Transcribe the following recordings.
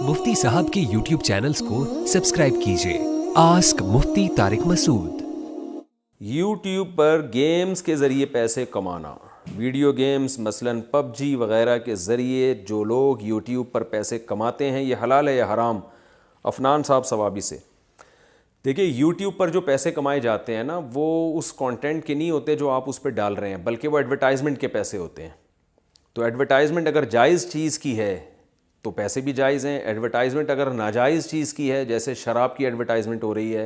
मुफ्ती साहब के YouTube channels को सब्सक्राइब कीजिए। आस्क मुफ्ती तारिक मसूद। यूट्यूब पर गेम्स के ज़रिए पैसे कमाना, वीडियो गेम्स मसलन पबजी वगैरह के ज़रिए जो लोग यूट्यूब पर पैसे कमाते हैं, ये हलाल है या हराम? अफनान साहब सवाबी से। देखिए, यूट्यूब पर जो पैसे कमाए जाते हैं ना, वो उस कंटेंट के नहीं होते जो आप उस पर डाल रहे हैं, बल्कि वो एडवर्टाइजमेंट के पैसे होते हैं। तो एडवर्टाइजमेंट अगर जायज़ चीज़ की है तो पैसे भी जायज़ हैं। एडवर्टाइजमेंट अगर नाजायज़ चीज़ की है, जैसे शराब की एडवर्टाइजमेंट हो रही है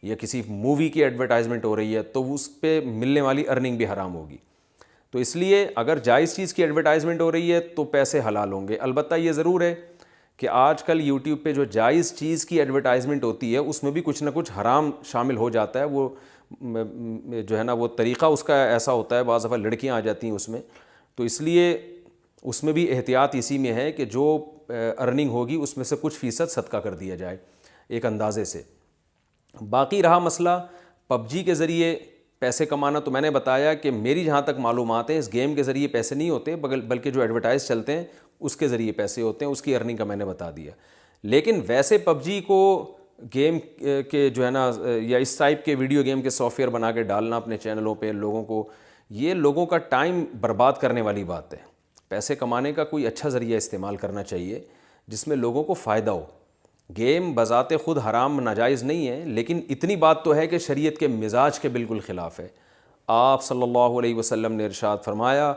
या किसी मूवी की एडवर्टाइजमेंट हो रही है, तो उस पे मिलने वाली अर्निंग भी हराम होगी। तो इसलिए अगर जायज़ चीज़ की एडवर्टाइजमेंट हो रही है तो पैसे हलाल होंगे। अलबत्ता ये ज़रूर है कि आजकल यूट्यूब पे जो जायज़ चीज़ की एडवर्टाइजमेंट होती है उसमें भी कुछ ना कुछ हराम शामिल हो जाता है। वो जो है ना, वो तरीक़ा उसका ऐसा होता है, बाज़ दफ़ा लड़कियाँ आ जाती हैं उसमें, तो इसलिए उसमें भी एहतियात इसी में है कि जो अर्निंग होगी उसमें से कुछ फ़ीसद सदका कर दिया जाए एक अंदाज़े से। बाकी रहा मसला पबजी के ज़रिए पैसे कमाना, तो मैंने बताया कि मेरी जहाँ तक मालूमात है, इस गेम के ज़रिए पैसे नहीं होते, बल्कि जो एडवर्टाइज़ चलते हैं उसके ज़रिए पैसे होते हैं, उसकी अर्निंग का मैंने बता दिया। लेकिन वैसे पबजी को गेम के जो है ना, या इस टाइप के वीडियो गेम के सॉफ्टवेयर बना के डालना अपने चैनलों पे लोगों को, ये लोगों का टाइम बर्बाद करने वाली बात है। पैसे कमाने का कोई अच्छा ज़रिया इस्तेमाल करना चाहिए जिसमें लोगों को फ़ायदा हो। गेम बज़ाते ख़ुद हराम नाजायज़ नहीं है, लेकिन इतनी बात तो है कि शरीयत के मिजाज के बिल्कुल ख़िलाफ़ है। आप सल्लल्लाहु अलैहि वसल्लम ने इरशाद फरमाया,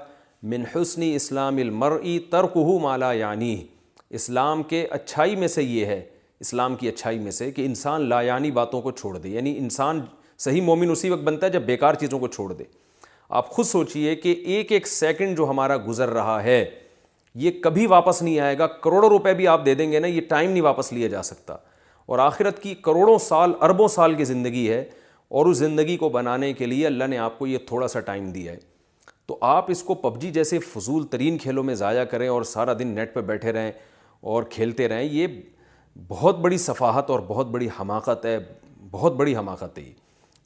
मिन हुस्नी इस्लामिल मर्ई तर्कुहु मा ला यानीह। इस्लाम के अच्छाई में से ये है, इस्लाम की अच्छाई में से, कि इंसान लायानी बातों को छोड़ दे। यानी इंसान सही मोमिन उसी वक्त बनता है जब बेकार चीज़ों को छोड़ दे। आप ख़ुद सोचिए कि एक एक सेकंड जो हमारा गुज़र रहा है ये कभी वापस नहीं आएगा। करोड़ों रुपए भी आप दे देंगे ना, ये टाइम नहीं वापस लिया जा सकता। और आखिरत की करोड़ों साल, अरबों साल की ज़िंदगी है, और उस ज़िंदगी को बनाने के लिए अल्लाह ने आपको ये थोड़ा सा टाइम दिया है। तो आप इसको पबजी जैसे फजूल तरीन खेलों में ज़ाया करें और सारा दिन नेट पर बैठे रहें और खेलते रहें, ये बहुत बड़ी सफ़ाहत और बहुत बड़ी हमाकत है, बहुत बड़ी हमाकत है।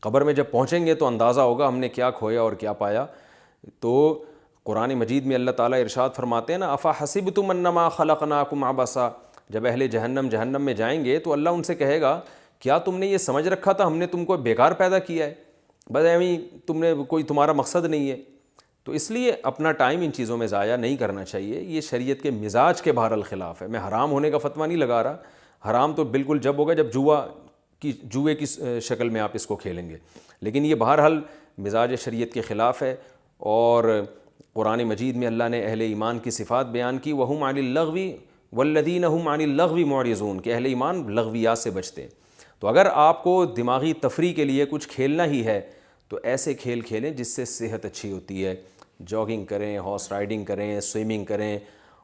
क़ब्र में जब पहुँचेंगे तो अंदाज़ा होगा हमने क्या खोया और क्या पाया। तो कुरान मजीद में अल्लाह ताला इरशाद फरमाते हैं ना, अफ़ा हसिबतुम अन्नमा खलक़नाकुम अबसा। जब अहले जहन्नम में जाएंगे तो अल्लाह उनसे कहेगा, क्या तुमने ये समझ रखा था हमने तुमको बेकार पैदा किया है, बस एवं तुमने कोई तुम्हारा मकसद नहीं है। तो इसलिए अपना टाइम इन चीज़ों में ज़ाया नहीं करना चाहिए। ये शरीयत के मिजाज के बहरल ख़िलाफ़ है। मैं हराम होने का फ़तवा नहीं लगा रहा। हराम तो बिल्कुल जब होगा जब जुए की शक्ल में आप इसको खेलेंगे, लेकिन ये बहरहाल मिजाज शरीयत के ख़िलाफ़ है। और कुरान मजीद में अल्लाह ने अहले ईमान की सिफ़ात बयान की, वहुम अनिल लग़वी वल्लज़ीना हुम अनिल लग़वी मुअरिज़ून, कि अहले ईमान लग़वियात से बचते हैं। तो अगर आपको दिमागी तफरी के लिए कुछ खेलना ही है तो ऐसे खेल खेलें जिससे सेहत अच्छी होती है। जॉगिंग करें, हॉर्स राइडिंग करें, स्विमिंग करें,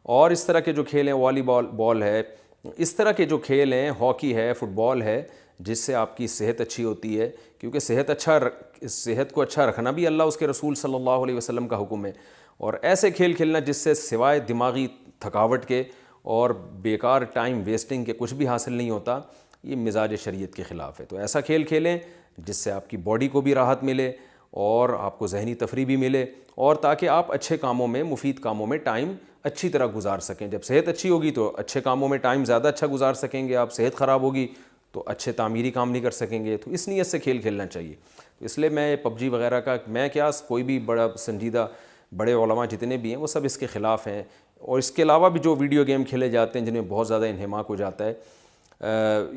और इस तरह के जो खेल हैं, वॉलीबॉल बॉल है, इस तरह के जो खेल हैं, हॉकी है, फ़ुटबॉल है, जिससे आपकी सेहत अच्छी होती है। क्योंकि सेहत को अच्छा रखना भी अल्लाह उसके रसूल सल्लल्लाहु अलैहि वसल्लम का हुक्म है। और ऐसे खेल खेलना जिससे सिवाय दिमागी थकावट के और बेकार टाइम वेस्टिंग के कुछ भी हासिल नहीं होता, ये मिजाज शरीयत के ख़िलाफ़ है। तो ऐसा खेल खेलें जिससे आपकी बॉडी को भी राहत मिले और आपको ज़हनी तफरी भी मिले, और ताकि आप अच्छे कामों में, मुफीद कामों में टाइम अच्छी तरह गुजार सकें। जब सेहत अच्छी होगी तो अच्छे कामों में टाइम ज़्यादा अच्छा गुजार सकेंगे। आप सेहत ख़राब होगी तो अच्छे तामीरी काम नहीं कर सकेंगे। तो इस नीयत से खेल खेलना चाहिए। तो इसलिए मैं पबजी वगैरह का, मैं क्या, कोई भी बड़ा संजीदा बड़े उलमा जितने भी हैं वो सब इसके ख़िलाफ़ हैं। और इसके अलावा भी जो वीडियो गेम खेले जाते हैं जिनमें बहुत ज़्यादा इन्हमाक हो जाता है,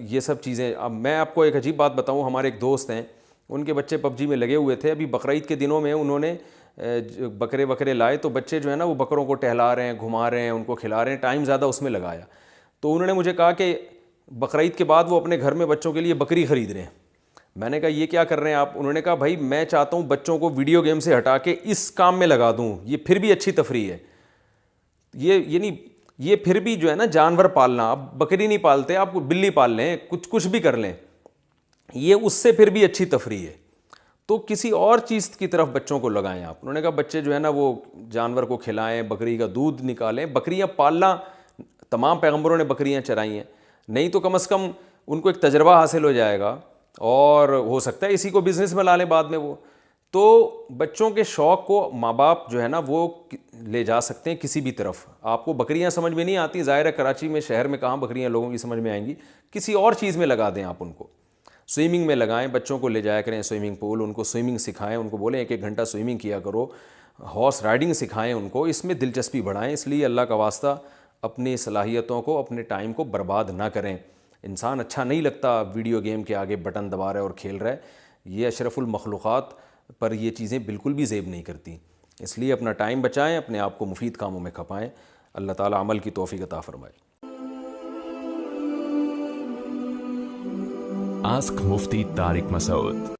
ये सब चीज़ें। अब मैं आपको एक अजीब बात बताऊं, हमारे एक दोस्त हैं, उनके बच्चे पबजी में लगे हुए थे। अभी बकरीद के दिनों में उन्होंने बकरे लाए, तो बच्चे जो है ना वो बकरों को टहला रहे हैं, घुमा रहे हैं, उनको खिला रहे हैं, टाइम ज़्यादा उसमें लगाया। तो उन्होंने मुझे कहा कि बकरीद के बाद वो अपने घर में बच्चों के लिए बकरी ख़रीद रहे हैं। मैंने कहा ये क्या कर रहे हैं आप? उन्होंने कहा भाई मैं चाहता हूँ बच्चों को वीडियो गेम से हटा के इस काम में लगा दूँ, ये फिर भी अच्छी तफरी है। ये फिर भी जो है ना जानवर पालना, आप बकरी नहीं पालते, आप बिल्ली पाल लें, कुछ भी कर लें, ये उससे फिर भी अच्छी तफरी है। तो किसी और चीज़ की तरफ बच्चों को लगाएं आप। उन्होंने कहा बच्चे जो है ना वो जानवर को खिलाएं, बकरी का दूध निकालें। बकरियां पालना, तमाम पैगंबरों ने बकरियां चराई हैं, नहीं तो कम से कम उनको एक तजर्बा हासिल हो जाएगा और हो सकता है इसी को बिज़नेस में ला लें बाद में वो। تو بچوں کے شوق کو ماں باپ جو ہے نا وہ لے جا سکتے ہیں کسی بھی طرف. آپ کو بکریاں سمجھ میں نہیں آتی, ظاہر ہے کراچی میں شہر میں کہاں بکریاں لوگوں کی سمجھ میں آئیں گی, کسی اور چیز میں لگا دیں آپ ان کو, سوئمنگ میں لگائیں, بچوں کو لے جایا کریں سوئمنگ پول, ان کو سوئمنگ سکھائیں, ان کو بولیں 1-1 گھنٹہ سوئمنگ کیا کرو, ہارس رائڈنگ سکھائیں ان کو, اس میں دلچسپی بڑھائیں. اس لیے اللہ کا واسطہ اپنی صلاحیتوں کو, اپنے ٹائم کو برباد نہ کریں. انسان اچھا نہیں لگتا ویڈیو گیم کے آگے بٹن دبا رہا ہے اور کھیل رہا ہے, یہ اشرف المخلوقات پر یہ چیزیں بالکل بھی زیب نہیں کرتی. اس لیے اپنا ٹائم بچائیں, اپنے آپ کو مفید کاموں میں کھپائیں. اللہ تعالیٰ عمل کی توفیق عطا فرمائے. Ask Mufti Tariq Masood.